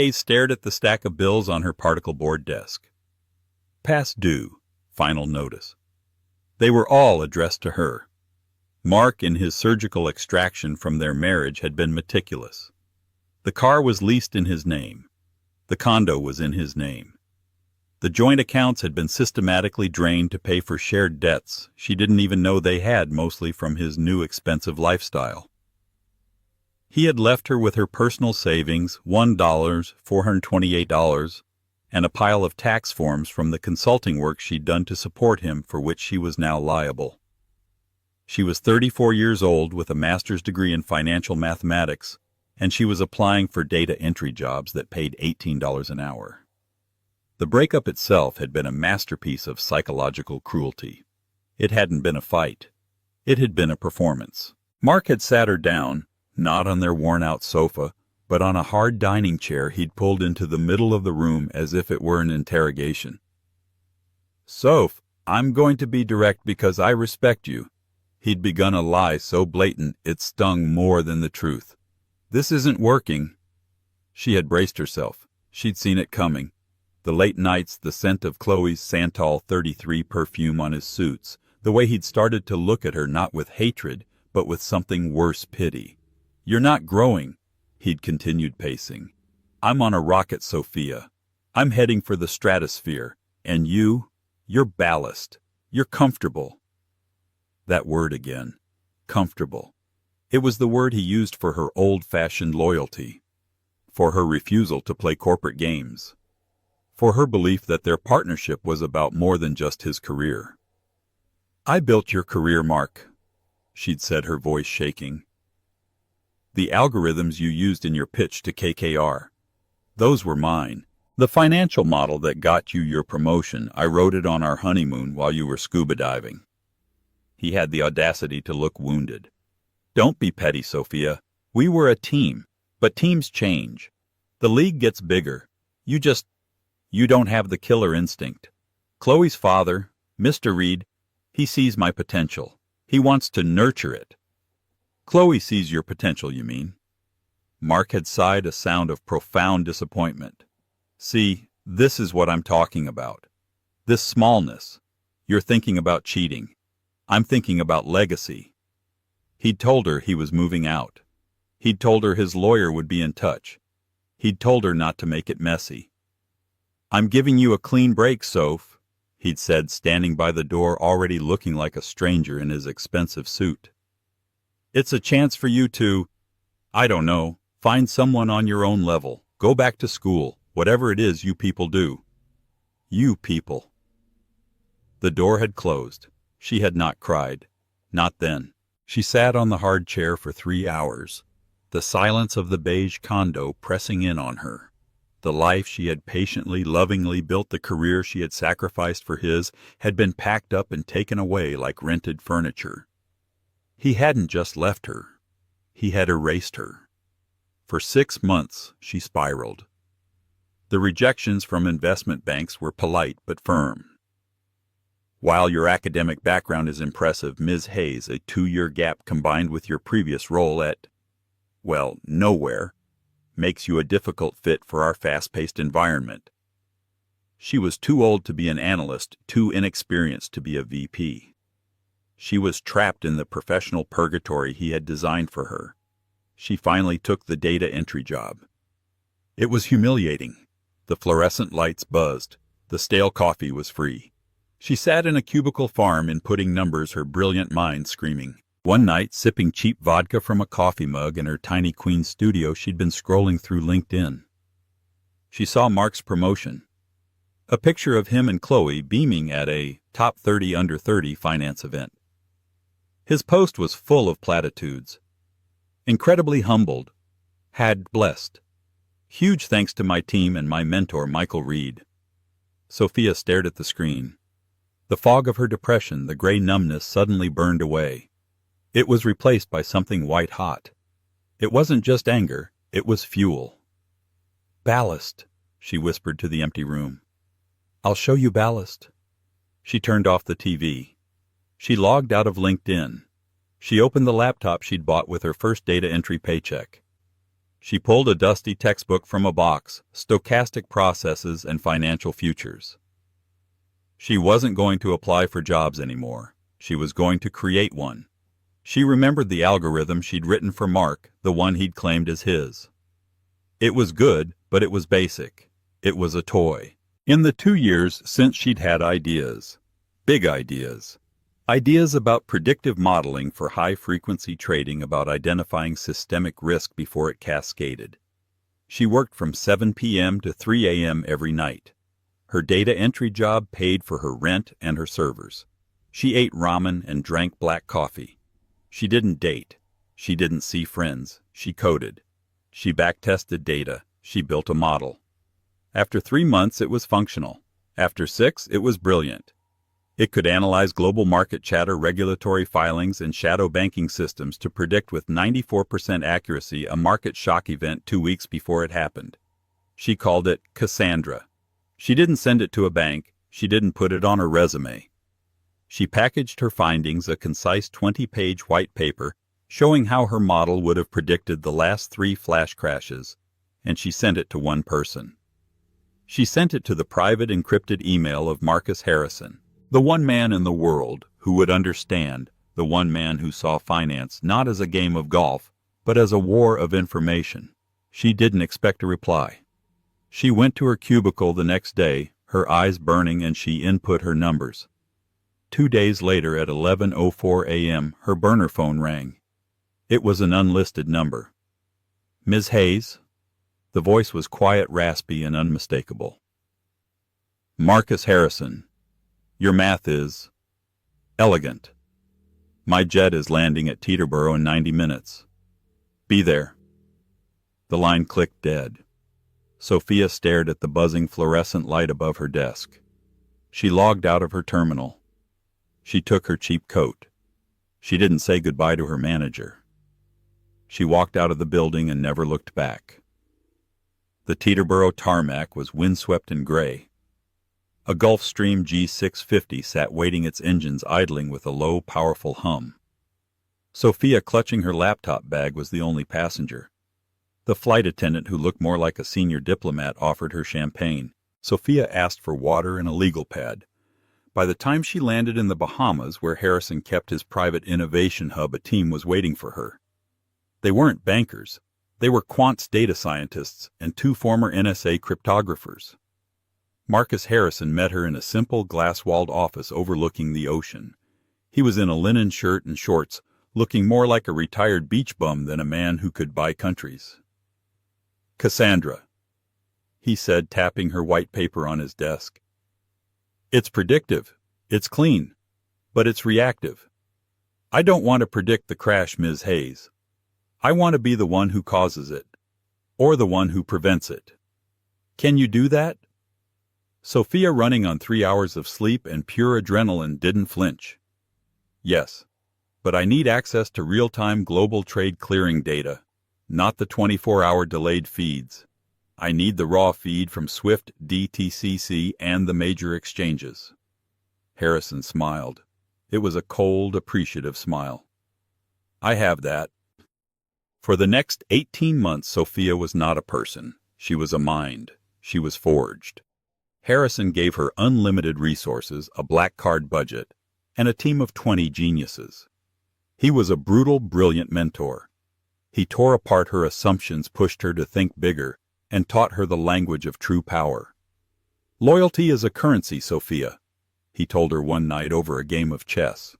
Hayes stared at the stack of bills on her particle board desk. Past due, final notice. They were all addressed to her. Mark, in his surgical extraction from their marriage, had been meticulous. The car was leased in his name. The condo was in his name. The joint accounts had been systematically drained to pay for shared debts she didn't even know they had, mostly from his new expensive lifestyle. He had left her with her personal savings, $1, $428, and a pile of tax forms from the consulting work she'd done to support him, for which she was now liable. She was 34 years old with a master's degree in financial mathematics, and she was applying for data entry jobs that paid $18 an hour. The breakup itself had been a masterpiece of psychological cruelty. It hadn't been a fight. It had been a performance. Mark had sat her down, not on their worn-out sofa, but on a hard dining chair he'd pulled into the middle of the room as if it were an interrogation. "Soph, I'm going to be direct because I respect you." He'd begun a lie so blatant it stung more than the truth. "This isn't working." She had braced herself. She'd seen it coming. The late nights, the scent of Chloe's Santal 33 perfume on his suits, the way he'd started to look at her not with hatred, but with something worse, pity. "You're not growing," he'd continued pacing. "I'm on a rocket, Sophia. I'm heading for the stratosphere. And you're ballast. You're comfortable." That word again. Comfortable. It was the word he used for her old-fashioned loyalty, for her refusal to play corporate games, for her belief that their partnership was about more than just his career. "I built your career, Mark," she'd said, her voice shaking. "The algorithms you used in your pitch to KKR, those were mine. The financial model that got you your promotion, I wrote it on our honeymoon while you were scuba diving." He had the audacity to look wounded. "Don't be petty, Sophia. We were a team, but teams change. The league gets bigger. You don't have the killer instinct. Chloe's father, Mr. Reed, he sees my potential. He wants to nurture it." "Chloe sees your potential, you mean?" Mark had sighed, a sound of profound disappointment. "See, this is what I'm talking about. This smallness. You're thinking about cheating. I'm thinking about legacy." He'd told her he was moving out. He'd told her his lawyer would be in touch. He'd told her not to make it messy. "I'm giving you a clean break, Soph," he'd said, standing by the door, already looking like a stranger in his expensive suit. "It's a chance for you to, I don't know, find someone on your own level, go back to school, whatever it is you people do." You people. The door had closed. She had not cried. Not then. She sat on the hard chair for 3 hours, the silence of the beige condo pressing in on her. The life she had patiently, lovingly built, the career she had sacrificed for his, had been packed up and taken away like rented furniture. He hadn't just left her. He had erased her. For 6 months she spiraled. The rejections from investment banks were polite but firm. "While your academic background is impressive, Ms. Hayes, a 2-year gap combined with your previous role at, well, nowhere, makes you a difficult fit for our fast-paced environment." She was too old to be an analyst, too inexperienced to be a VP. She was trapped in the professional purgatory he had designed for her. She finally took the data entry job. It was humiliating. The fluorescent lights buzzed. The stale coffee was free. She sat in a cubicle farm inputting numbers, her brilliant mind screaming. One night, sipping cheap vodka from a coffee mug in her tiny Queens studio, she'd been scrolling through LinkedIn. She saw Mark's promotion. A picture of him and Chloe beaming at a top 30 under 30 finance event. His post was full of platitudes. Incredibly humbled. Had blessed. Huge thanks to my team and my mentor, Michael Reed. Sophia stared at the screen. The fog of her depression, the gray numbness, suddenly burned away. It was replaced by something white-hot. It wasn't just anger, it was fuel. "Ballast," she whispered to the empty room. "I'll show you ballast." She turned off the TV. She logged out of LinkedIn. She opened the laptop she'd bought with her first data entry paycheck. She pulled a dusty textbook from a box, Stochastic Processes and Financial Futures. She wasn't going to apply for jobs anymore. She was going to create one. She remembered the algorithm she'd written for Mark, the one he'd claimed as his. It was good, but it was basic. It was a toy. In the 2 years since she'd had ideas, big ideas, ideas about predictive modeling for high-frequency trading, about identifying systemic risk before it cascaded. She worked from 7 p.m. to 3 a.m. every night. Her data entry job paid for her rent and her servers. She ate ramen and drank black coffee. She didn't date. She didn't see friends. She coded. She backtested data. She built a model. After 3 months, it was functional. After 6, it was brilliant. It could analyze global market chatter, regulatory filings, and shadow banking systems to predict with 94% accuracy a market shock event 2 weeks before it happened. She called it Cassandra. She didn't send it to a bank. She didn't put it on her resume. She packaged her findings, a concise 20-page white paper, showing how her model would have predicted the last 3 flash crashes, and she sent it to one person. She sent it to the private encrypted email of Marcus Harrison, the one man in the world who would understand, the one man who saw finance not as a game of golf, but as a war of information. She didn't expect a reply. She went to her cubicle the next day, her eyes burning, and she input her numbers. 2 days later at 11:04 a.m., her burner phone rang. It was an unlisted number. "Ms. Hayes?" The voice was quiet, raspy, and unmistakable. "Marcus Harrison. Your math is elegant. My jet is landing at Teterboro in 90 minutes. Be there." The line clicked dead. Sophia stared at the buzzing fluorescent light above her desk. She logged out of her terminal. She took her cheap coat. She didn't say goodbye to her manager. She walked out of the building and never looked back. The Teterboro tarmac was windswept and gray. A Gulfstream G650 sat waiting, its engines idling with a low, powerful hum. Sophia, clutching her laptop bag, was the only passenger. The flight attendant, who looked more like a senior diplomat, offered her champagne. Sophia asked for water and a legal pad. By the time she landed in the Bahamas, where Harrison kept his private innovation hub, a team was waiting for her. They weren't bankers. They were quants, data scientists, and 2 former NSA cryptographers. Marcus Harrison met her in a simple, glass-walled office overlooking the ocean. He was in a linen shirt and shorts, looking more like a retired beach bum than a man who could buy countries. "Cassandra," he said, tapping her white paper on his desk. "It's predictive. It's clean. But it's reactive. I don't want to predict the crash, Ms. Hayes. I want to be the one who causes it, or the one who prevents it. Can you do that?" Sophia, running on 3 hours of sleep and pure adrenaline, didn't flinch. "Yes, but I need access to real-time global trade clearing data, not the 24-hour delayed feeds. I need the raw feed from SWIFT, DTCC, and the major exchanges." Harrison smiled. It was a cold, appreciative smile. "I have that." For the next 18 months, Sophia was not a person. She was a mind. She was forged. Harrison gave her unlimited resources, a black card budget, and a team of 20 geniuses. He was a brutal, brilliant mentor. He tore apart her assumptions, pushed her to think bigger, and taught her the language of true power. "Loyalty is a currency, Sophia," he told her one night over a game of chess.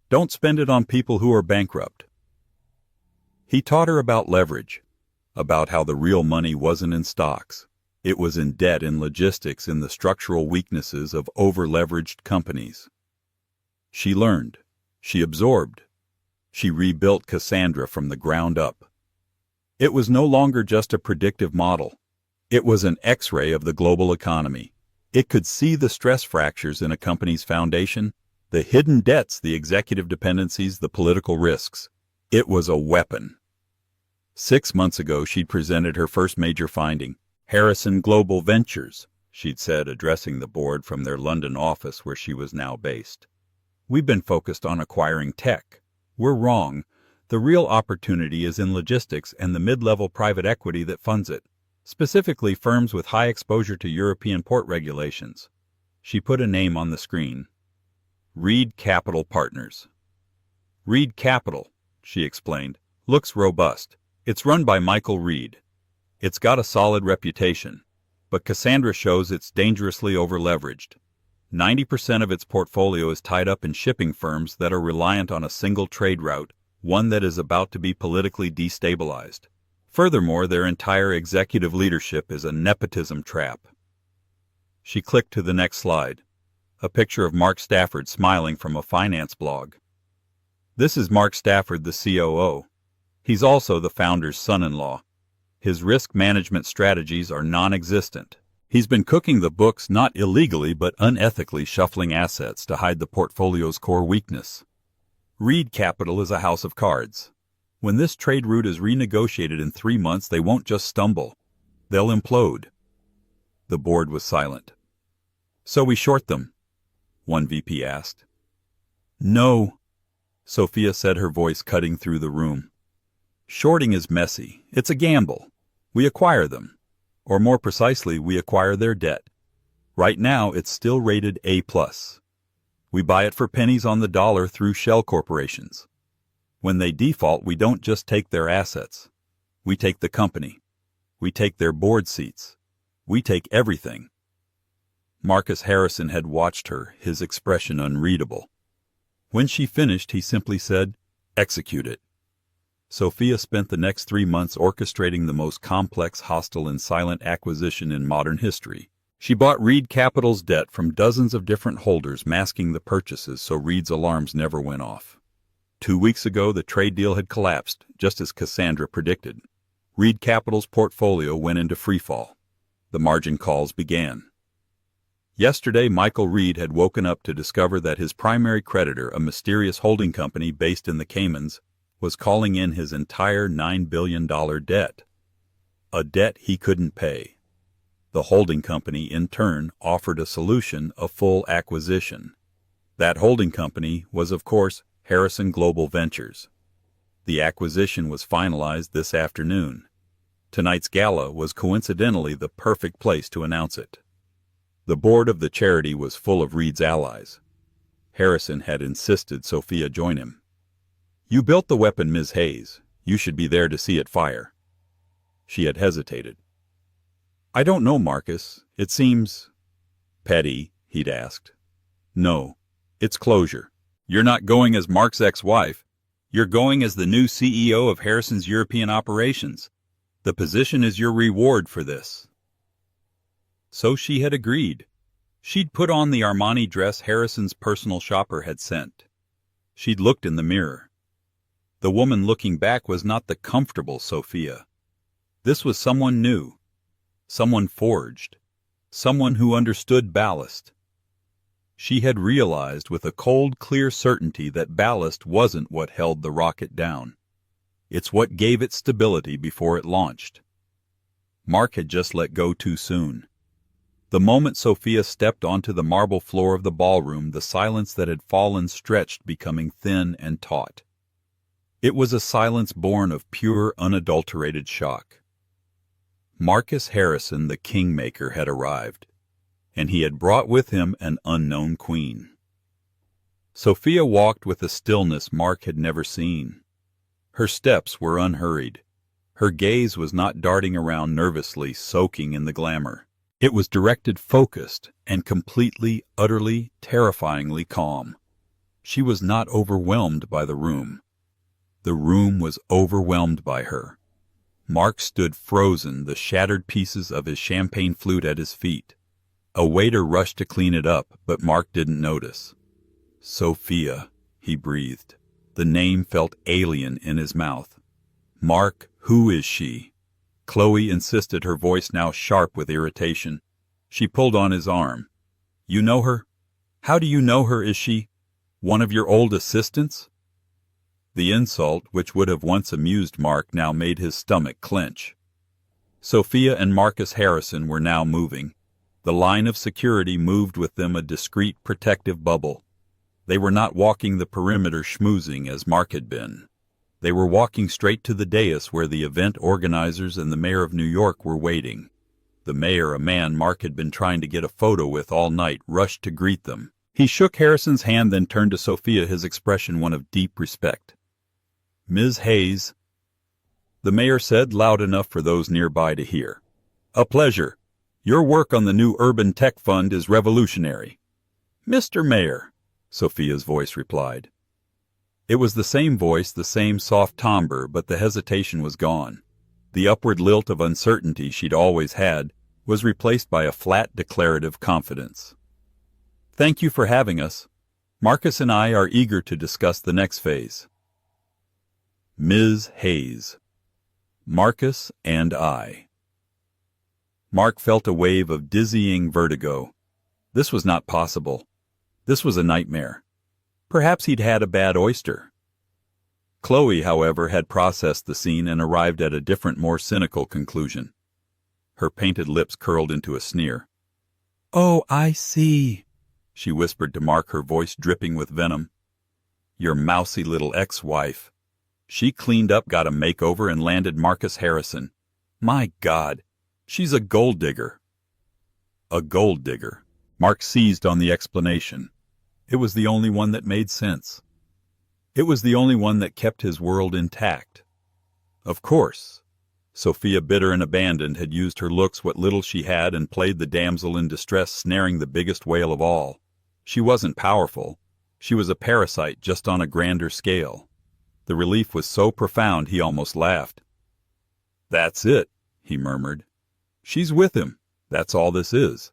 "Don't spend it on people who are bankrupt." He taught her about leverage, about how the real money wasn't in stocks. It was in debt, in logistics, in the structural weaknesses of over-leveraged companies. She learned. She absorbed. She rebuilt Cassandra from the ground up. It was no longer just a predictive model. It was an X-ray of the global economy. It could see the stress fractures in a company's foundation, the hidden debts, the executive dependencies, the political risks. It was a weapon. 6 months ago, she'd presented her first major finding. "Harrison Global Ventures," she'd said, addressing the board from their London office where she was now based. "We've been focused on acquiring tech. We're wrong. The real opportunity is in logistics and the mid-level private equity that funds it, specifically firms with high exposure to European port regulations. She put a name on the screen. Reed Capital Partners. Reed Capital, she explained, looks robust. It's run by Michael Reed. It's got a solid reputation, but Cassandra shows it's dangerously over-leveraged. 90% of its portfolio is tied up in shipping firms that are reliant on a single trade route, one that is about to be politically destabilized. Furthermore, their entire executive leadership is a nepotism trap. She clicked to the next slide, a picture of Mark Stafford smiling from a finance blog. This is Mark Stafford, the COO. He's also the founder's son-in-law. His risk management strategies are non-existent. He's been cooking the books not illegally but unethically shuffling assets to hide the portfolio's core weakness. Reed Capital is a house of cards. When this trade route is renegotiated in 3 months, they won't just stumble. They'll implode. The board was silent. So we short them? One VP asked. No, Sophia said, her voice cutting through the room. Shorting is messy. It's a gamble. We acquire them. Or more precisely, we acquire their debt. Right now, it's still rated A+. We buy it for pennies on the dollar through shell corporations. When they default, we don't just take their assets. We take the company. We take their board seats. We take everything. Marcus Harrison had watched her, his expression unreadable. When she finished, he simply said, "Execute it." Sophia spent the next 3 months orchestrating the most complex, hostile, and silent acquisition in modern history. She bought Reed Capital's debt from dozens of different holders, masking the purchases so Reed's alarms never went off. 2 weeks ago, the trade deal had collapsed, just as Cassandra predicted. Reed Capital's portfolio went into freefall. The margin calls began. Yesterday, Michael Reed had woken up to discover that his primary creditor, a mysterious holding company based in the Caymans, was calling in his entire $9 billion debt. A debt he couldn't pay. The holding company, in turn, offered a solution, a full acquisition. That holding company was, of course, Harrison Global Ventures. The acquisition was finalized this afternoon. Tonight's gala was coincidentally the perfect place to announce it. The board of the charity was full of Reed's allies. Harrison had insisted Sophia join him. "You built the weapon, Ms. Hayes. You should be there to see it fire." She had hesitated. "I don't know, Marcus. It seems petty," he'd asked. "No, it's closure. You're not going as Mark's ex-wife. You're going as the new CEO of Harrison's European operations. The position is your reward for this." So she had agreed. She'd put on the Armani dress Harrison's personal shopper had sent. She'd looked in the mirror. The woman looking back was not the comfortable Sophia. This was someone new, someone forged, someone who understood ballast. She had realized with a cold, clear certainty that ballast wasn't what held the rocket down. It's what gave it stability before it launched. Mark had just let go too soon. The moment Sophia stepped onto the marble floor of the ballroom, the silence that had fallen stretched, becoming thin and taut. It was a silence born of pure, unadulterated shock. Marcus Harrison, the kingmaker, had arrived, and he had brought with him an unknown queen. Sophia walked with a stillness Mark had never seen. Her steps were unhurried. Her gaze was not darting around nervously, soaking in the glamour. It was directed, focused, and completely, utterly, terrifyingly calm. She was not overwhelmed by the room. The room was overwhelmed by her. Mark stood frozen, the shattered pieces of his champagne flute at his feet. A waiter rushed to clean it up, but Mark didn't notice. "Sophia," he breathed. The name felt alien in his mouth. "Mark, who is she?" Chloe insisted, her voice now sharp with irritation. She pulled on his arm. "You know her? How do you know her? Is she one of your old assistants?" The insult, which would have once amused Mark, now made his stomach clench. Sophia and Marcus Harrison were now moving. The line of security moved with them, a discreet, protective bubble. They were not walking the perimeter schmoozing as Mark had been. They were walking straight to the dais where the event organizers and the mayor of New York were waiting. The mayor, a man Mark had been trying to get a photo with all night, rushed to greet them. He shook Harrison's hand, then turned to Sophia, his expression one of deep respect. "Ms. Hayes," the mayor said, loud enough for those nearby to hear. "A pleasure. Your work on the new Urban Tech Fund is revolutionary." "Mr. Mayor," Sophia's voice replied. It was the same voice, the same soft timbre, but the hesitation was gone. The upward lilt of uncertainty she'd always had was replaced by a flat, declarative confidence. "Thank you for having us. Marcus and I are eager to discuss the next phase." Ms. Hayes. Marcus and I. Mark felt a wave of dizzying vertigo. This was not possible. This was a nightmare. Perhaps he'd had a bad oyster. Chloe, however, had processed the scene and arrived at a different, more cynical conclusion. Her painted lips curled into a sneer. "Oh, I see," she whispered to Mark, her voice dripping with venom. "Your mousy little ex-wife. She cleaned up, got a makeover, and landed Marcus Harrison. My God, she's a gold digger." A gold digger. Mark seized on the explanation. It was the only one that made sense. It was the only one that kept his world intact. Of course, Sophia, bitter and abandoned, had used her looks, what little she had, and played the damsel in distress, snaring the biggest whale of all. She wasn't powerful. She was a parasite, just on a grander scale. The relief was so profound he almost laughed. "That's it," he murmured. "She's with him. That's all this is."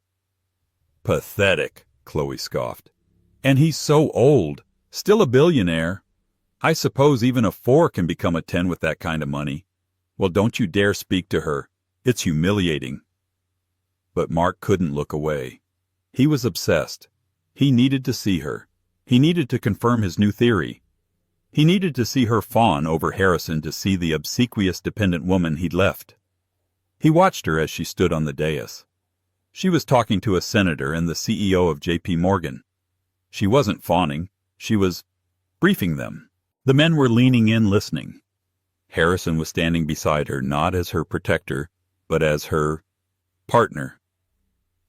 "Pathetic," Chloe scoffed. "And he's so old, still a billionaire. I suppose even a 4 can become a 10 with that kind of money. Well, don't you dare speak to her. It's humiliating." But Mark couldn't look away. He was obsessed. He needed to see her. He needed to confirm his new theory. He needed to see her fawn over Harrison, to see the obsequious, dependent woman he'd left. He watched her as she stood on the dais. She was talking to a senator and the CEO of J.P. Morgan. She wasn't fawning. She was briefing them. The men were leaning in, listening. Harrison was standing beside her, not as her protector, but as her partner.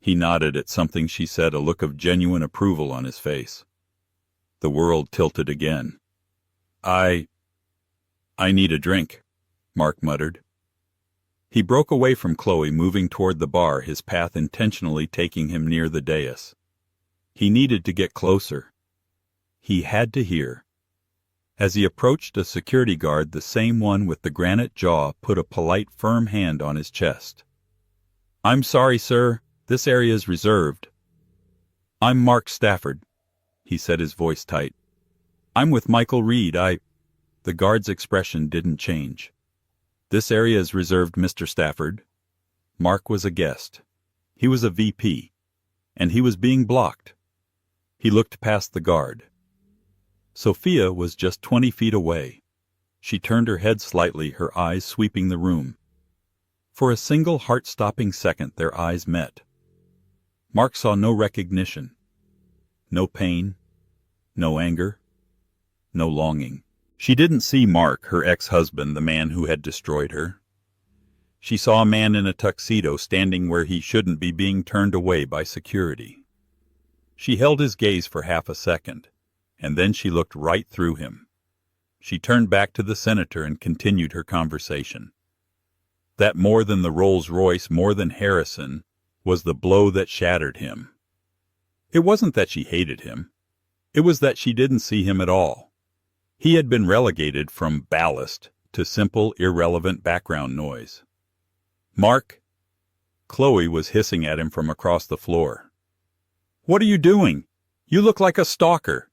He nodded at something she said, a look of genuine approval on his face. The world tilted again. I need a drink," Mark muttered. He broke away from Chloe, moving toward the bar, his path intentionally taking him near the dais. He needed to get closer. He had to hear. As he approached, a security guard, the same one with the granite jaw, put a polite, firm hand on his chest. "I'm sorry, sir. This area is reserved." "I'm Mark Stafford," he said, his voice tight. "I'm with Michael Reed. The guard's expression didn't change. "This area is reserved, Mr. Stafford." Mark was a guest. He was a VP. And he was being blocked. He looked past the guard. Sophia was just 20 feet away. She turned her head slightly, her eyes sweeping the room. For a single heart-stopping second their eyes met. Mark saw no recognition. No pain. No anger. No longing. She didn't see Mark, her ex-husband, the man who had destroyed her. She saw a man in a tuxedo standing where he shouldn't be, being turned away by security. She held his gaze for half a second, and then she looked right through him. She turned back to the senator and continued her conversation. That more than the Rolls-Royce, more than Harrison, was the blow that shattered him. It wasn't that she hated him. It was that she didn't see him at all. He had been relegated from ballast to simple, irrelevant background noise. "Mark," Chloe was hissing at him from across the floor. "What are you doing? You look like a stalker.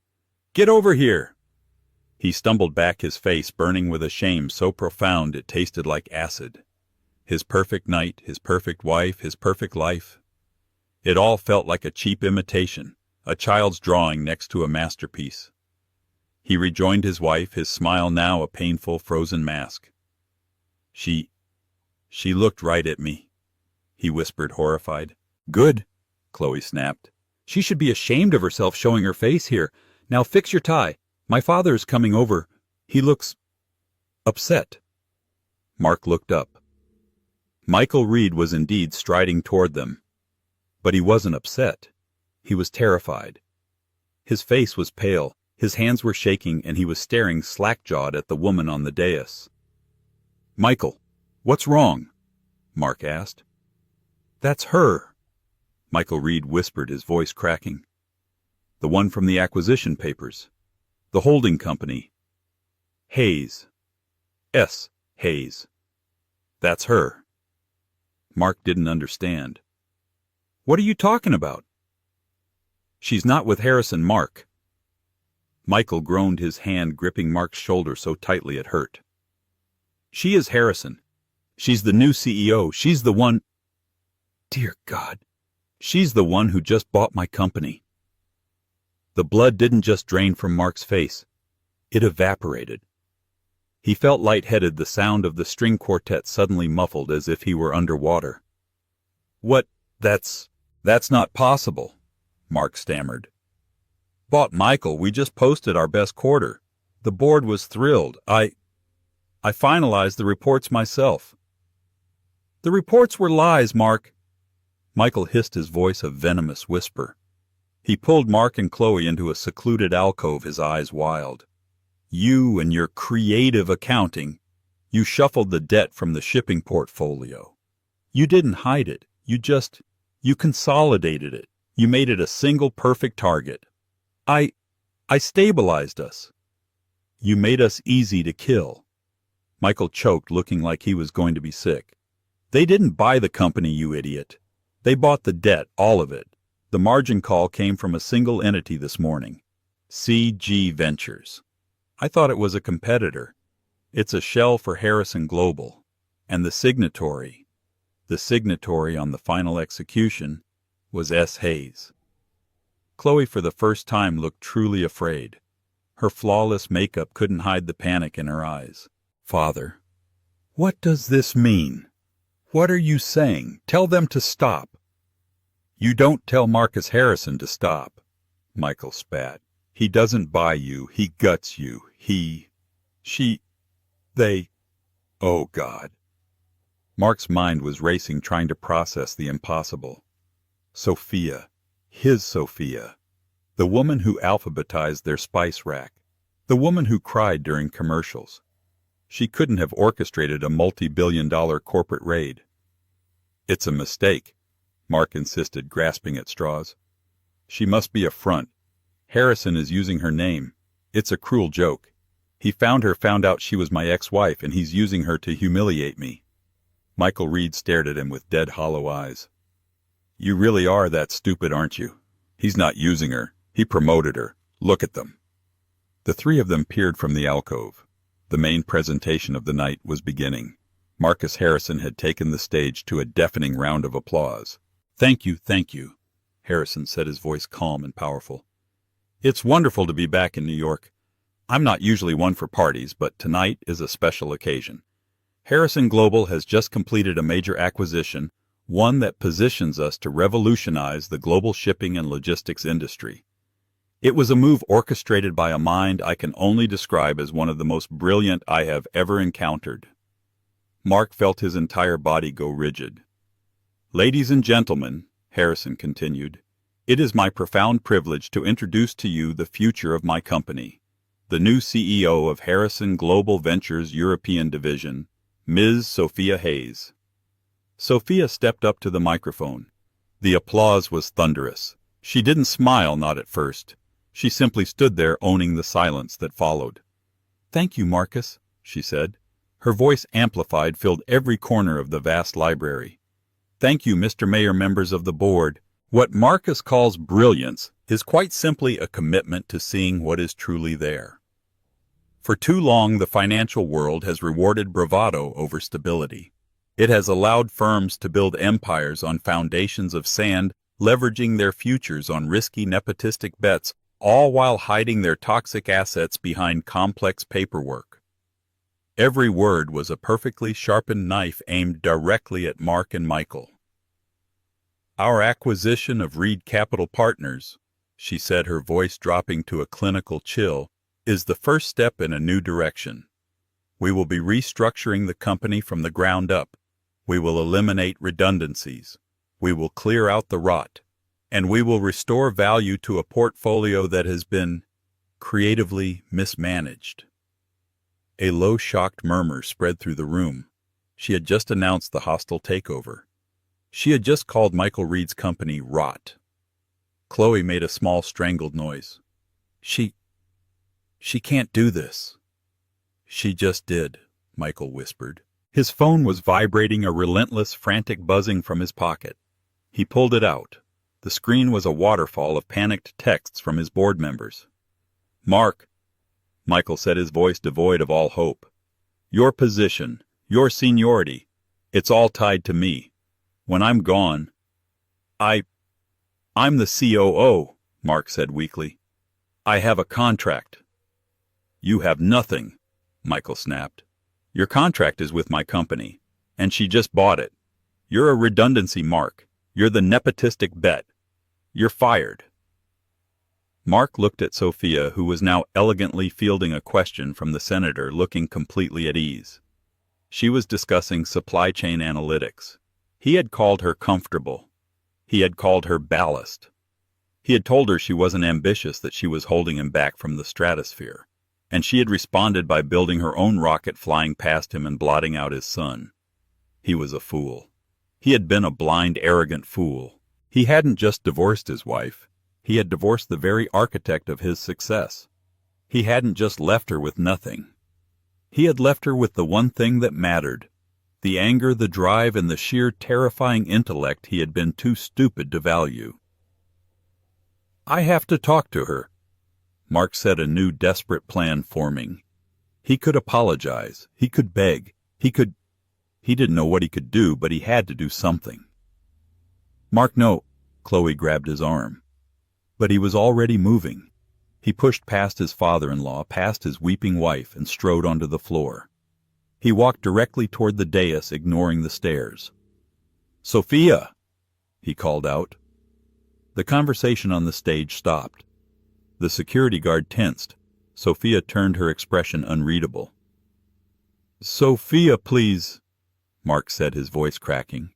Get over here." He stumbled back, his face burning with a shame so profound it tasted like acid. His perfect night, his perfect wife, his perfect life. It all felt like a cheap imitation, a child's drawing next to a masterpiece. He rejoined his wife, his smile now a painful, frozen mask. She looked right at me," he whispered, horrified. "Good," Chloe snapped. "She should be ashamed of herself showing her face here. Now fix your tie. My father is coming over. He looks Upset. Mark looked up. Michael Reed was indeed striding toward them. But he wasn't upset. He was terrified. His face was pale, his hands were shaking, and he was staring slack-jawed at the woman on the dais. "Michael, what's wrong?" Mark asked. "That's her," Michael Reed whispered, his voice cracking. "The one from the acquisition papers. The holding company. Hayes. S. Hayes. That's her." Mark didn't understand. "What are you talking about?" "She's not with Harrison, Mark." Michael groaned, his hand gripping Mark's shoulder so tightly it hurt. "She is Harrison. She's the new CEO. She's the one—" "Dear God. She's the one who just bought my company." The blood didn't just drain from Mark's face. It evaporated. He felt lightheaded, the sound of the string quartet suddenly muffled as if he were underwater. "What? That's not possible," Mark stammered. "Bought Michael, we just posted our best quarter. The board was thrilled. I finalized the reports myself." "The reports were lies, Mark." Michael hissed, his voice a venomous whisper. He pulled Mark and Chloe into a secluded alcove, his eyes wild. "You and your creative accounting. You shuffled the debt from the shipping portfolio. You didn't hide it. You consolidated it. You made it a single perfect target. I stabilized us. You made us easy to kill." Michael choked, looking like he was going to be sick. "They didn't buy the company, you idiot. They bought the debt, all of it. The margin call came from a single entity this morning. CG Ventures. I thought it was a competitor. It's a shell for Harrison Global. And the signatory on the final execution was S. Hayes." Chloe for the first time looked truly afraid. Her flawless makeup couldn't hide the panic in her eyes. "Father, what does this mean? What are you saying? Tell them to stop." "You don't tell Marcus Harrison to stop," Michael spat. "He doesn't buy you. He guts you. They... Oh, God." Mark's mind was racing, trying to process the impossible. Sophia. His Sophia. The woman who alphabetized their spice rack. The woman who cried during commercials. She couldn't have orchestrated a multi-billion-dollar corporate raid. "It's a mistake," Mark insisted, grasping at straws. "She must be a front. Harrison is using her name. It's a cruel joke. He found out she was my ex-wife, and he's using her to humiliate me." Michael Reed stared at him with dead, hollow eyes. "You really are that stupid, aren't you? He's not using her. He promoted her. Look at them." The three of them peered from the alcove. The main presentation of the night was beginning. Marcus Harrison had taken the stage to a deafening round of applause. Thank you," Harrison said, his voice calm and powerful. "It's wonderful to be back in New York. I'm not usually one for parties, but tonight is a special occasion. Harrison Global has just completed a major acquisition, one that positions us to revolutionize the global shipping and logistics industry. It was a move orchestrated by a mind I can only describe as one of the most brilliant I have ever encountered." Mark felt his entire body go rigid. "Ladies and gentlemen," Harrison continued, "it is my profound privilege to introduce to you the future of my company, the new CEO of Harrison Global Ventures European Division, Ms. Sophia Hayes." Sophia stepped up to the microphone. The applause was thunderous. She didn't smile, not at first. She simply stood there, owning the silence that followed. "Thank you, Marcus," she said. Her voice, amplified, filled every corner of the vast library. "Thank you, Mr. Mayor, members of the board. What Marcus calls brilliance is quite simply a commitment to seeing what is truly there. For too long, the financial world has rewarded bravado over stability. It has allowed firms to build empires on foundations of sand, leveraging their futures on risky nepotistic bets, all while hiding their toxic assets behind complex paperwork. Every word was a perfectly sharpened knife aimed directly at Mark and Michael. "Our acquisition of Reed Capital Partners," she said, her voice dropping to a clinical chill, "is the first step in a new direction. We will be restructuring the company from the ground up. We will eliminate redundancies. We will clear out the rot. And we will restore value to a portfolio that has been creatively mismanaged. A low, shocked murmur spread through the room. She had just announced the hostile takeover. She had just called Michael Reed's company rot. Chloe made a small strangled noise. She can't do this. She just did, Michael whispered. His phone was vibrating, a relentless, frantic buzzing from his pocket. He pulled it out. The screen was a waterfall of panicked texts from his board members. Mark, Michael said, his voice devoid of all hope. Your position, your seniority, it's all tied to me. When I'm gone, I'm the COO, Mark said weakly. I have a contract. You have nothing, Michael snapped. Your contract is with my company, and she just bought it. You're a redundancy, Mark. You're the nepotistic bet. You're fired. Mark looked at Sophia, who was now elegantly fielding a question from the senator, looking completely at ease. She was discussing supply chain analytics. He had called her comfortable. He had called her ballast. He had told her she wasn't ambitious, that she was holding him back from the stratosphere. And she had responded by building her own rocket, flying past him and blotting out his sun. He was a fool. He had been a blind, arrogant fool. He hadn't just divorced his wife. He had divorced the very architect of his success. He hadn't just left her with nothing. He had left her with the one thing that mattered, the anger, the drive, and the sheer terrifying intellect he had been too stupid to value. I have to talk to her, Mark said, a new desperate plan forming. He could apologize. He could beg. He didn't know what he could do, but he had to do something. Mark, no. Chloe grabbed his arm. But he was already moving. He pushed past his father-in-law, past his weeping wife, and strode onto the floor. He walked directly toward the dais, ignoring the stairs. Sophia, he called out. The conversation on the stage stopped. The security guard tensed. Sophia turned, her expression unreadable. Sophia, please, Mark said, his voice cracking.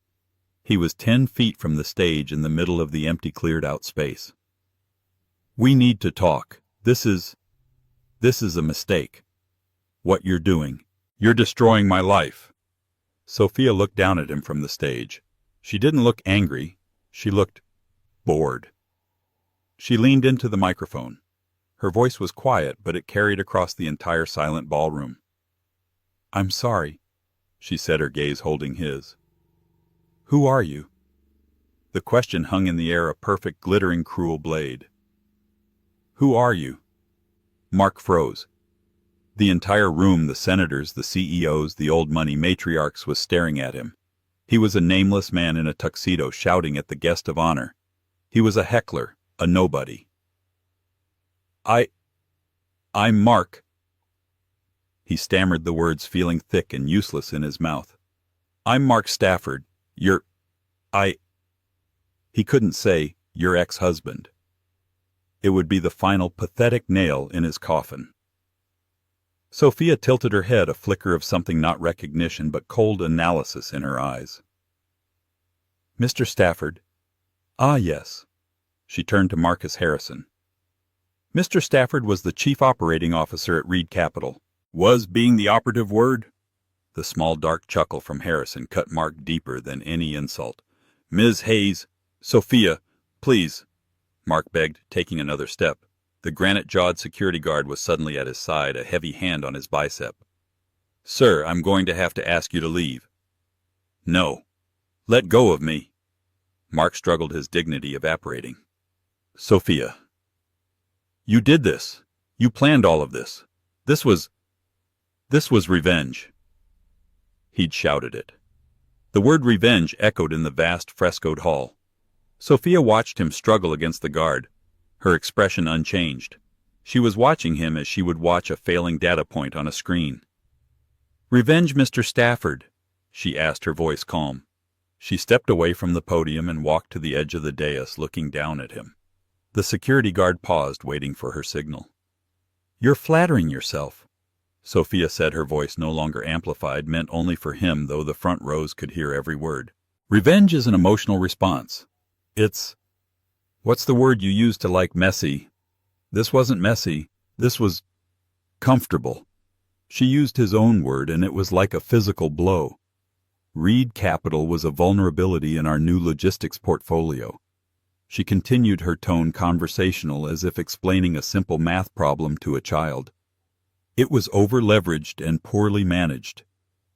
He was 10 feet from the stage in the middle of the empty, cleared-out space. We need to talk. This is a mistake. What you're doing. You're destroying my life. Sophia looked down at him from the stage. She didn't look angry. She looked bored. She leaned into the microphone. Her voice was quiet, but it carried across the entire silent ballroom. I'm sorry, she said, her gaze holding his. Who are you? The question hung in the air, a perfect, glittering, cruel blade. Who are you? Mark froze. The entire room, the senators, the CEOs, the old money matriarchs, was staring at him. He was a nameless man in a tuxedo shouting at the guest of honor. He was a heckler, a nobody. I'm Mark. He stammered the words, feeling thick and useless in his mouth. I'm Mark Stafford. He couldn't say, your ex-husband. It would be the final pathetic nail in his coffin. Sophia tilted her head, a flicker of something, not recognition, but cold analysis in her eyes. Mr. Stafford. Ah, yes. She turned to Marcus Harrison. Mr. Stafford was the chief operating officer at Reed Capital. Was being the operative word? The small dark chuckle from Harrison cut Mark deeper than any insult. Ms. Hayes, Sophia, please, Mark begged, taking another step. The granite-jawed security guard was suddenly at his side, a heavy hand on his bicep. Sir, I'm going to have to ask you to leave. No. Let go of me. Mark struggled, his dignity evaporating. Sophia. You did this. You planned all of this. This was revenge. He'd shouted it. The word revenge echoed in the vast, frescoed hall. Sophia watched him struggle against the guard, her expression unchanged. She was watching him as she would watch a failing data point on a screen. Revenge, Mr. Stafford? She asked, her voice calm. She stepped away from the podium and walked to the edge of the dais, looking down at him. The security guard paused, waiting for her signal. You're flattering yourself. Sophia said, her voice no longer amplified, meant only for him, though the front rows could hear every word. Revenge is an emotional response. It's... what's the word you used to like messy? This wasn't messy. This was... comfortable. She used his own word, and it was like a physical blow. Reed Capital was a vulnerability in our new logistics portfolio. She continued, her tone conversational, as if explaining a simple math problem to a child. It was over-leveraged and poorly managed.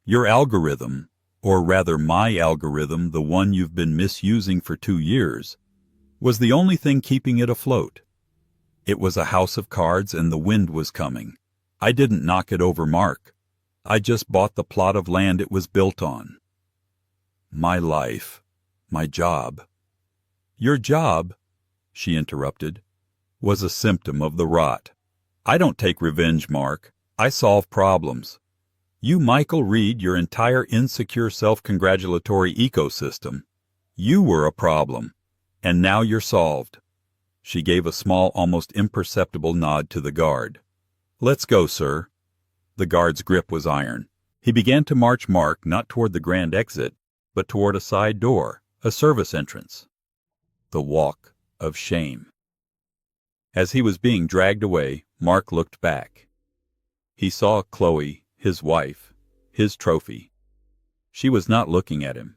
Your algorithm, or rather my algorithm, the one you've been misusing for 2 years, was the only thing keeping it afloat. It was a house of cards and the wind was coming. I didn't knock it over, Mark. I just bought the plot of land it was built on. My life, my job. Your job, she interrupted, was a symptom of the rot. I don't take revenge, Mark. I solve problems. You, Michael Reed, your entire insecure self-congratulatory ecosystem. You were a problem, and now you're solved. She gave a small, almost imperceptible nod to the guard. Let's go, sir. The guard's grip was iron. He began to march Mark not toward the grand exit, but toward a side door, a service entrance. The walk of shame. As he was being dragged away, Mark looked back. He saw Chloe, his wife, his trophy. She was not looking at him.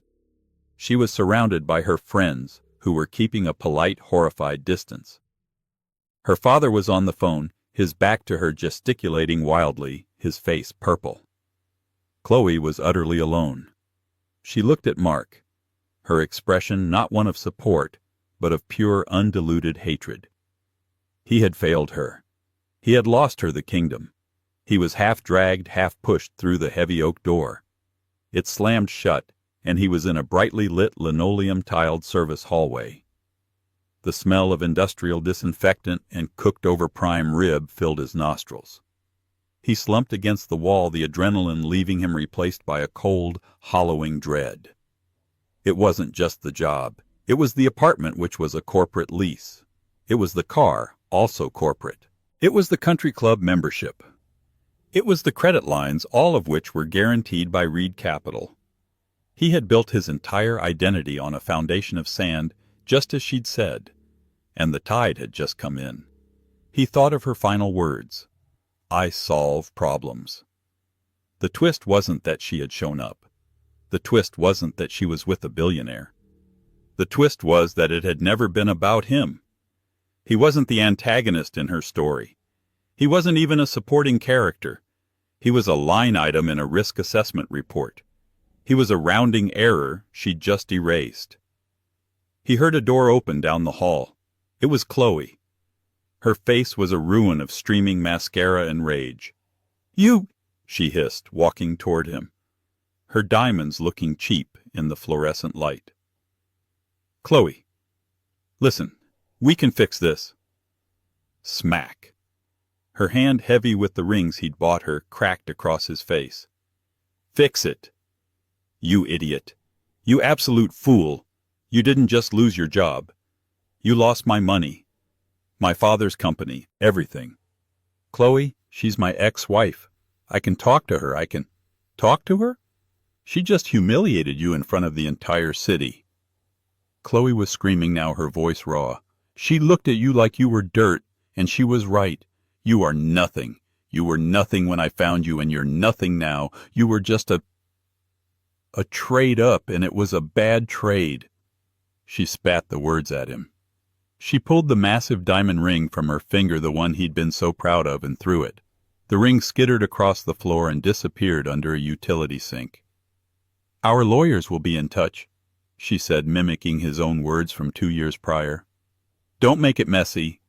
She was surrounded by her friends, who were keeping a polite, horrified distance. Her father was on the phone, his back to her, gesticulating wildly, his face purple. Chloe was utterly alone. She looked at Mark, her expression not one of support, but of pure, undiluted hatred. He had failed her. He had lost her the kingdom. He was half dragged, half pushed through the heavy oak door. It slammed shut, and he was in a brightly lit, linoleum-tiled service hallway. The smell of industrial disinfectant and cooked-over prime rib filled his nostrils. He slumped against the wall, the adrenaline leaving him replaced by a cold, hollowing dread. It wasn't just the job. It was the apartment, which was a corporate lease. It was the car, also corporate. It was the country club membership. It was the credit lines, all of which were guaranteed by Reed Capital. He had built his entire identity on a foundation of sand, just as she'd said, and the tide had just come in. He thought of her final words. I solve problems. The twist wasn't that she had shown up. The twist wasn't that she was with a billionaire. The twist was that it had never been about him. He wasn't the antagonist in her story. He wasn't even a supporting character. He was a line item in a risk assessment report. He was a rounding error she'd just erased. He heard a door open down the hall. It was Chloe. Her face was a ruin of streaming mascara and rage. You, she hissed, walking toward him, her diamonds looking cheap in the fluorescent light. Chloe, listen, we can fix this. Smack. Her hand, heavy with the rings he'd bought her, cracked across his face. Fix it. You idiot. You absolute fool. You didn't just lose your job. You lost my money. My father's company. Everything. Chloe, she's my ex-wife. I can talk to her. I can... Talk to her? She just humiliated you in front of the entire city. Chloe was screaming now, her voice raw. She looked at you like you were dirt, and she was right. You are nothing. You were nothing when I found you, and you're nothing now. You were just a trade up, and it was a bad trade. She spat the words at him. She pulled the massive diamond ring from her finger, the one he'd been so proud of, and threw it. The ring skittered across the floor and disappeared under a utility sink. Our lawyers will be in touch, she said, mimicking his own words from 2 years prior. Don't make it messy.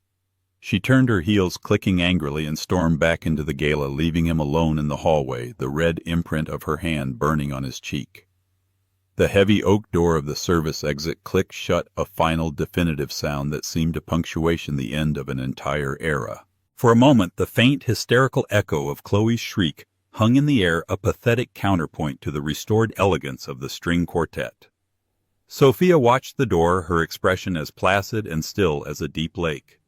She turned her heels, clicking angrily, and stormed back into the gala, leaving him alone in the hallway, the red imprint of her hand burning on his cheek. The heavy oak door of the service exit clicked shut, a final, definitive sound that seemed to punctuation the end of an entire era. For a moment, the faint, hysterical echo of Chloe's shriek hung in the air, a pathetic counterpoint to the restored elegance of the string quartet. Sophia watched the door, her expression as placid and still as a deep lake.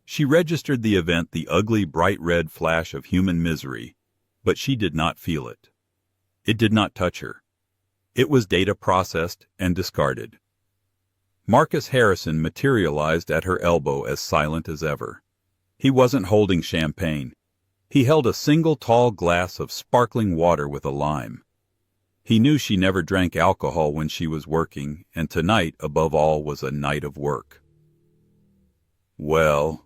She registered the event, the ugly, bright red flash of human misery, but she did not feel it. It did not touch her. It was data processed and discarded. Marcus Harrison materialized at her elbow as silent as ever. He wasn't holding champagne. He held a single tall glass of sparkling water with a lime. He knew she never drank alcohol when she was working, and tonight, above all, was a night of work. "Well,"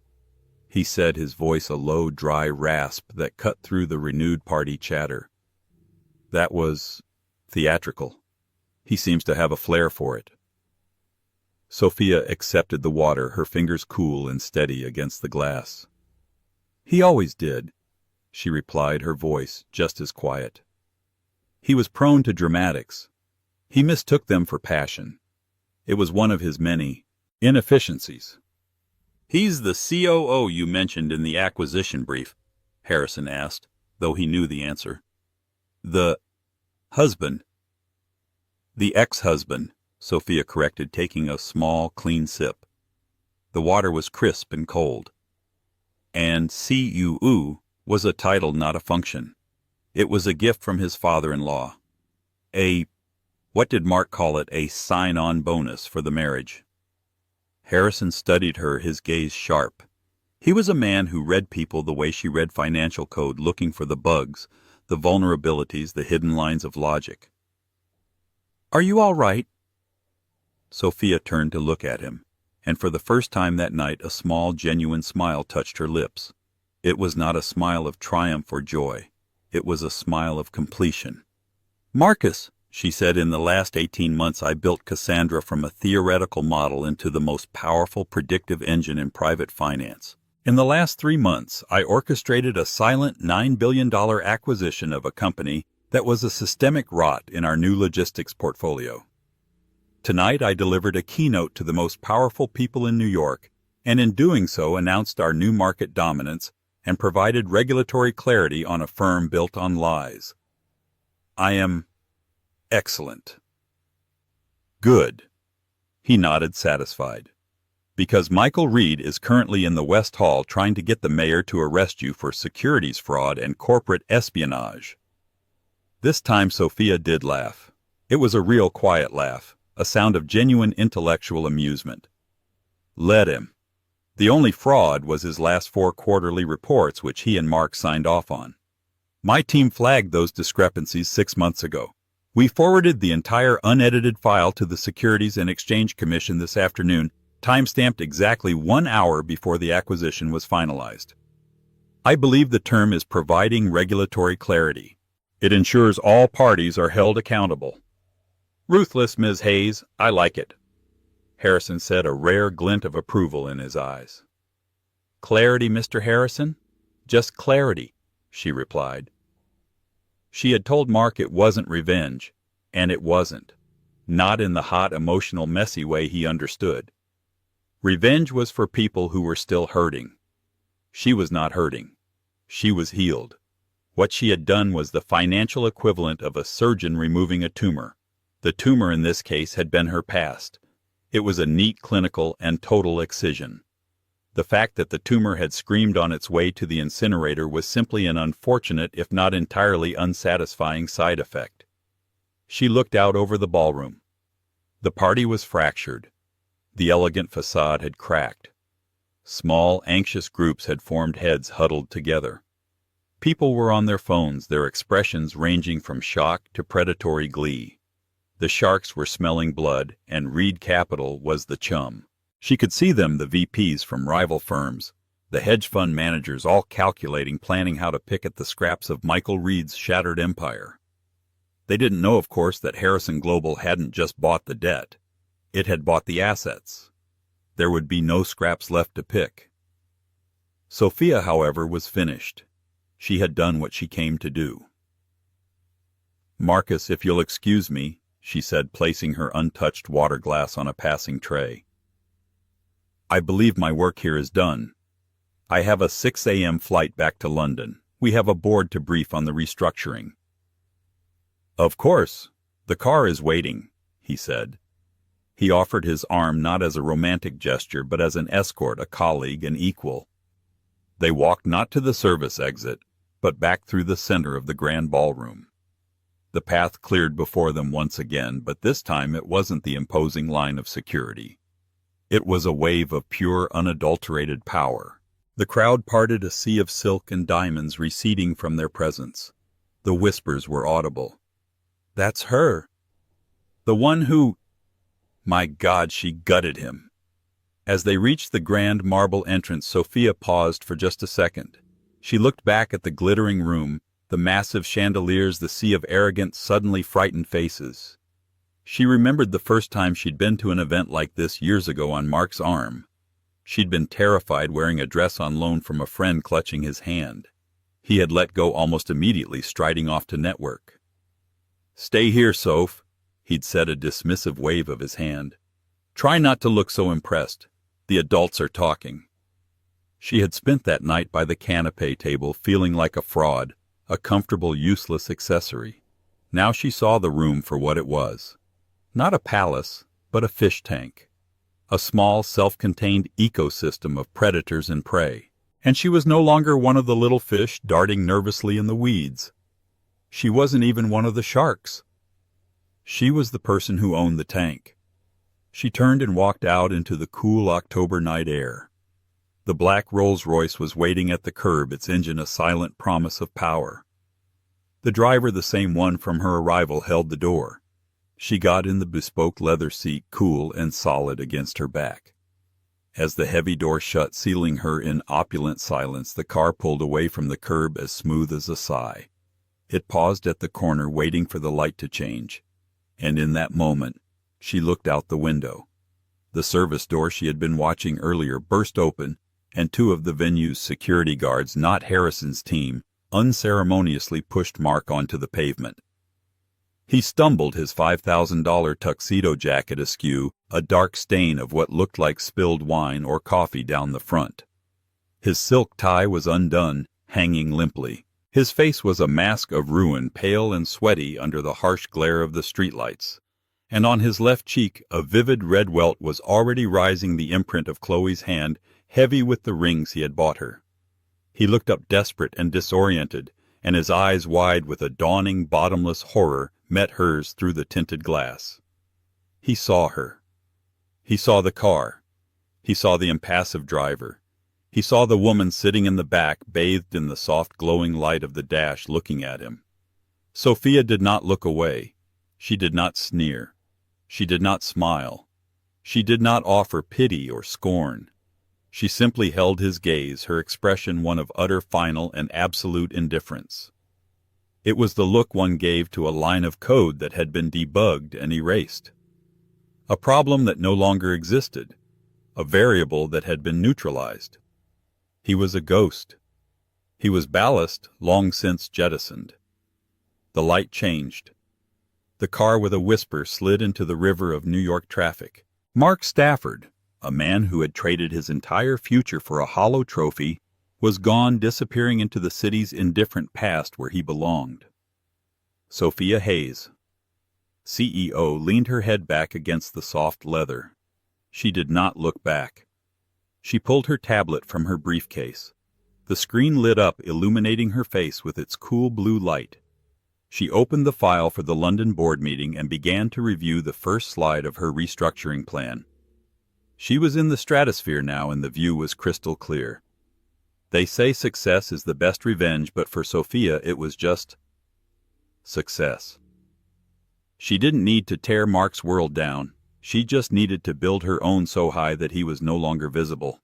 he said, his voice a low, dry rasp that cut through the renewed party chatter. "That was theatrical. He seems to have a flair for it." Sophia accepted the water, her fingers cool and steady against the glass. "He always did," she replied, her voice just as quiet. "He was prone to dramatics. He mistook them for passion. It was one of his many inefficiencies." "He's the COO you mentioned in the acquisition brief?" Harrison asked, though he knew the answer. "The husband." "The ex-husband," Sophia corrected, taking a small, clean sip. The water was crisp and cold. And CUU was a title, not a function. It was a gift from his father-in-law. What did Mark call it, a sign-on bonus for the marriage? Harrison studied her, his gaze sharp. He was a man who read people the way she read financial code, looking for the bugs, the vulnerabilities, the hidden lines of logic. "Are you all right?" Sophia turned to look at him, and for the first time that night a small, genuine smile touched her lips. It was not a smile of triumph or joy. It was a smile of completion. "Marcus," she said, "in the last 18 months I built Cassandra from a theoretical model into the most powerful predictive engine in private finance. In the last 3 months, I orchestrated a silent $9 billion acquisition of a company that was a systemic rot in our new logistics portfolio. Tonight I delivered a keynote to the most powerful people in New York, and in doing so announced our new market dominance and provided regulatory clarity on a firm built on lies. I am excellent." "Good." He nodded, satisfied. "Because Michael Reed is currently in the West Hall trying to get the mayor to arrest you for securities fraud and corporate espionage." This time Sophia did laugh. It was a real quiet laugh, a sound of genuine intellectual amusement. Let him. The only fraud was his last 4 quarterly reports, which he and Mark signed off on. My team flagged those discrepancies 6 months ago. We forwarded the entire unedited file to the Securities and Exchange Commission this afternoon, time-stamped exactly 1 hour before the acquisition was finalized. I believe the term is providing regulatory clarity. It ensures all parties are held accountable. Ruthless, Ms. Hayes, I like it. Harrison said, a rare glint of approval in his eyes. Clarity, Mr. Harrison? Just clarity, she replied. She had told Mark it wasn't revenge, and it wasn't. Not in the hot, emotional, messy way he understood. Revenge was for people who were still hurting. She was not hurting. She was healed. What she had done was the financial equivalent of a surgeon removing a tumor. The tumor in this case had been her past. It was a neat clinical and total excision. The fact that the tumor had screamed on its way to the incinerator was simply an unfortunate, if not entirely unsatisfying, side effect. She looked out over the ballroom. The party was fractured. The elegant facade had cracked. Small, anxious groups had formed heads huddled together. People were on their phones, their expressions ranging from shock to predatory glee. The sharks were smelling blood, and Reed Capital was the chum. She could see them, the VPs from rival firms, the hedge fund managers, all calculating, planning how to pick at the scraps of Michael Reed's shattered empire. They didn't know, of course, that Harrison Global hadn't just bought the debt. It had bought the assets. There would be no scraps left to pick. Sophia, however, was finished. She had done what she came to do. Marcus, if you'll excuse me, she said, placing her untouched water glass on a passing tray. I believe my work here is done. I have a 6 a.m. flight back to London. We have a board to brief on the restructuring. Of course. The car is waiting, he said. He offered his arm not as a romantic gesture, but as an escort, a colleague, an equal. They walked not to the service exit, but back through the center of the grand ballroom. The path cleared before them once again, but this time it wasn't the imposing line of security. It was a wave of pure, unadulterated power. The crowd parted, a sea of silk and diamonds receding from their presence. The whispers were audible. "That's her. The one who—" My God, she gutted him. As they reached the grand marble entrance, Sophia paused for just a second. She looked back at the glittering room, the massive chandeliers, the sea of arrogant, suddenly frightened faces. She remembered the first time she'd been to an event like this years ago on Mark's arm. She'd been terrified, wearing a dress on loan from a friend clutching his hand. He had let go almost immediately, striding off to network. "Stay here, Soph," he'd said, a dismissive wave of his hand. "Try not to look so impressed. The adults are talking." She had spent that night by the canapé table feeling like a fraud, a comfortable, useless accessory. Now she saw the room for what it was. Not a palace, but a fish tank. A small, self-contained ecosystem of predators and prey. And she was no longer one of the little fish darting nervously in the weeds. She wasn't even one of the sharks. She was the person who owned the tank. She turned and walked out into the cool October night air. The black Rolls-Royce was waiting at the curb, its engine a silent promise of power. The driver, the same one from her arrival, held the door. She got in the bespoke leather seat, cool and solid against her back. As the heavy door shut, sealing her in opulent silence, the car pulled away from the curb as smooth as a sigh. It paused at the corner, waiting for the light to change. And in that moment, she looked out the window. The service door she had been watching earlier burst open, and two of the venue's security guards, not Harrison's team, unceremoniously pushed Mark onto the pavement. He stumbled, his $5,000 tuxedo jacket askew, a dark stain of what looked like spilled wine or coffee down the front. His silk tie was undone, hanging limply. His face was a mask of ruin, pale and sweaty under the harsh glare of the streetlights. And on his left cheek a vivid red welt was already rising, the imprint of Chloe's hand, heavy with the rings he had bought her. He looked up desperate and disoriented, and his eyes, wide with a dawning, bottomless horror, met hers through the tinted glass. He saw her. He saw the car. He saw the impassive driver. He saw the woman sitting in the back, bathed in the soft glowing light of the dash, looking at him. Sophia did not look away. She did not sneer. She did not smile. She did not offer pity or scorn. She simply held his gaze, her expression one of utter, final, and absolute indifference. It was the look one gave to a line of code that had been debugged and erased. A problem that no longer existed. A variable that had been neutralized. He was a ghost. He was ballast, long since jettisoned. The light changed. The car with a whisper slid into the river of New York traffic. Mark Stafford, a man who had traded his entire future for a hollow trophy, was gone, disappearing into the city's indifferent past where he belonged. Sophia Hayes, CEO, leaned her head back against the soft leather. She did not look back. She pulled her tablet from her briefcase. The screen lit up, illuminating her face with its cool blue light. She opened the file for the London board meeting and began to review the first slide of her restructuring plan. She was in the stratosphere now, and the view was crystal clear. They say success is the best revenge, but for Sophia it was just success. She didn't need to tear Mark's world down. She just needed to build her own so high that he was no longer visible.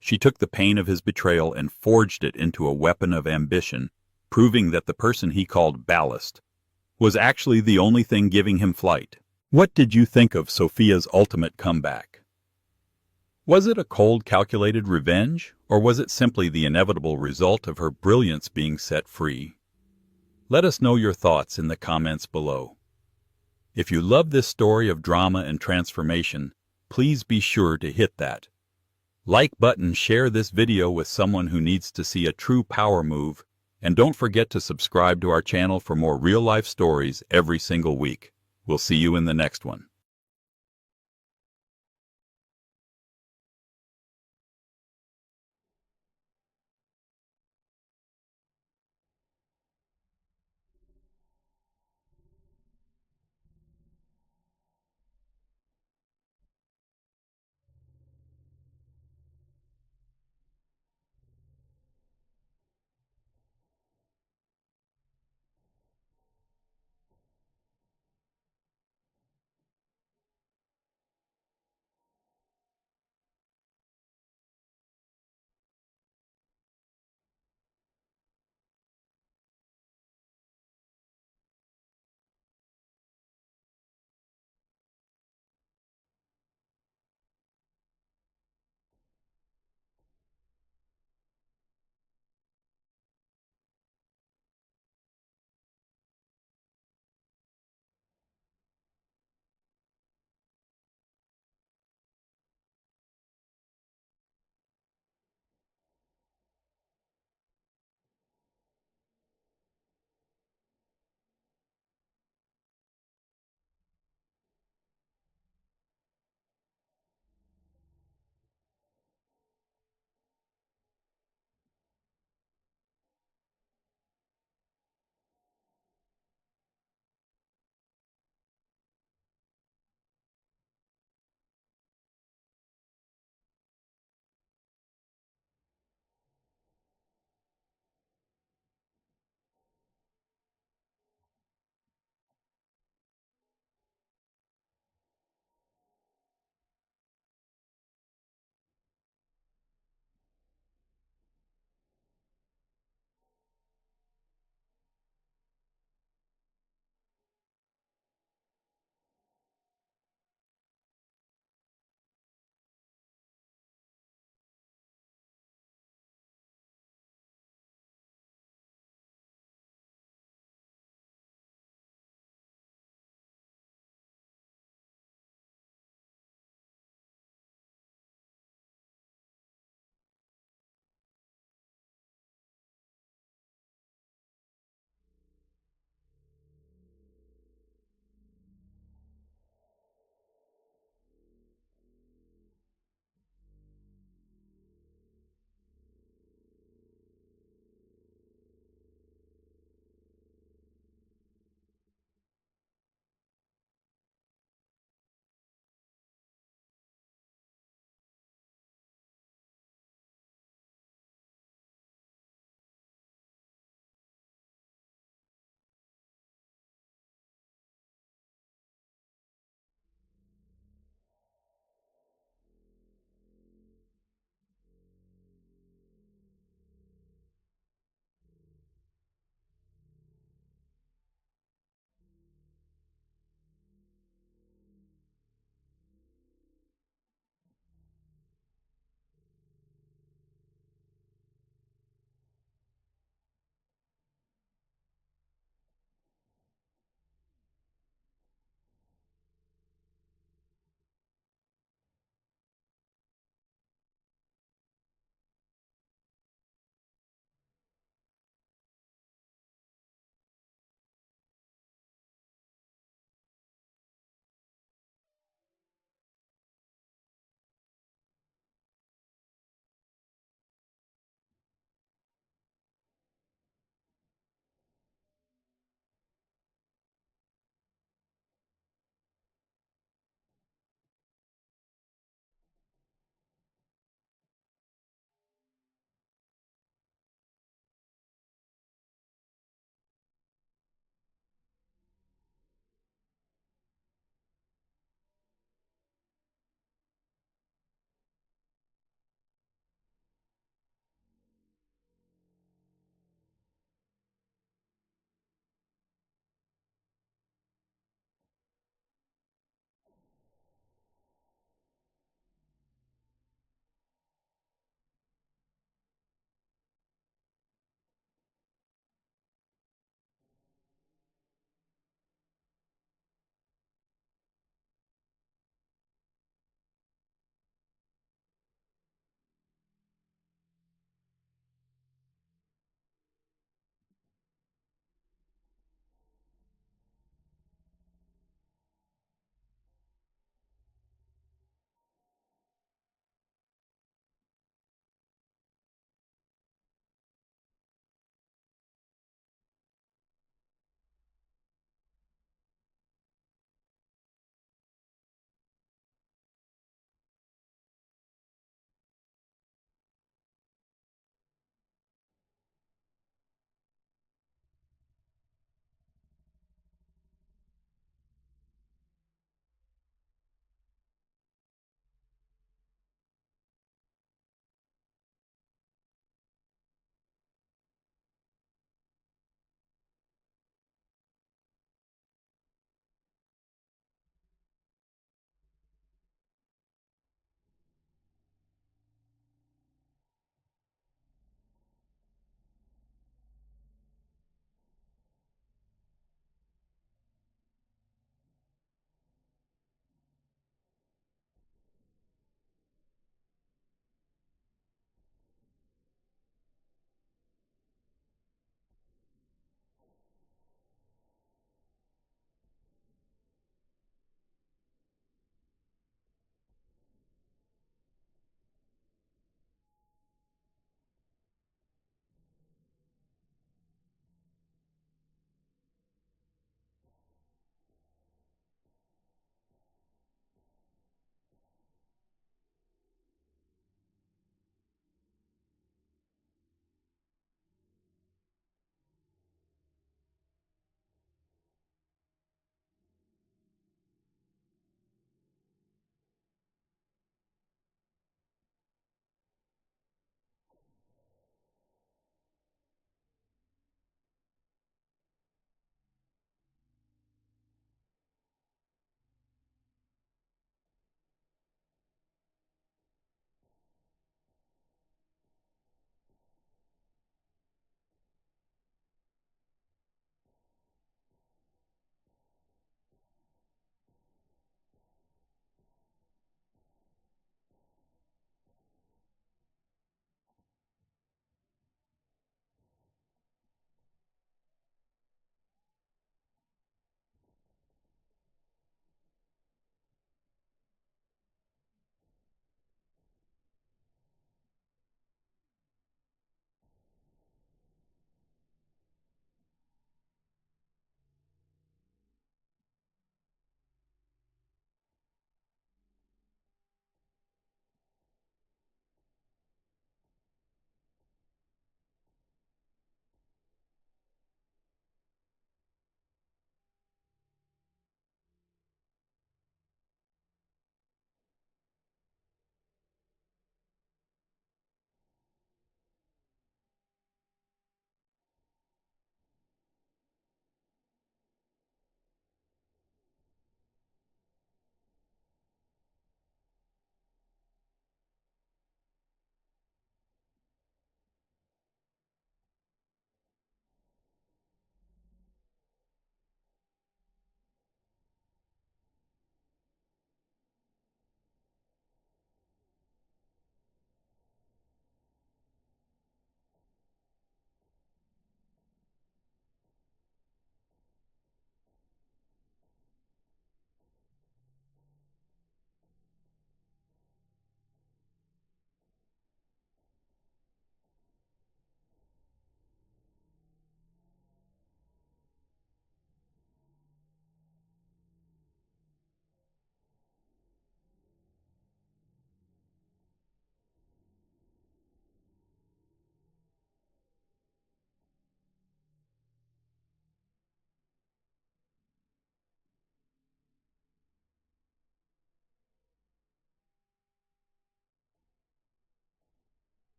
She took the pain of his betrayal and forged it into a weapon of ambition, proving that the person he called ballast was actually the only thing giving him flight. What did you think of Sophia's ultimate comeback? Was it a cold, calculated revenge, or was it simply the inevitable result of her brilliance being set free? Let us know your thoughts in the comments below. If you love this story of drama and transformation, please be sure to hit that like button, share this video with someone who needs to see a true power move, and don't forget to subscribe to our channel for more real-life stories every single week. We'll see you in the next one.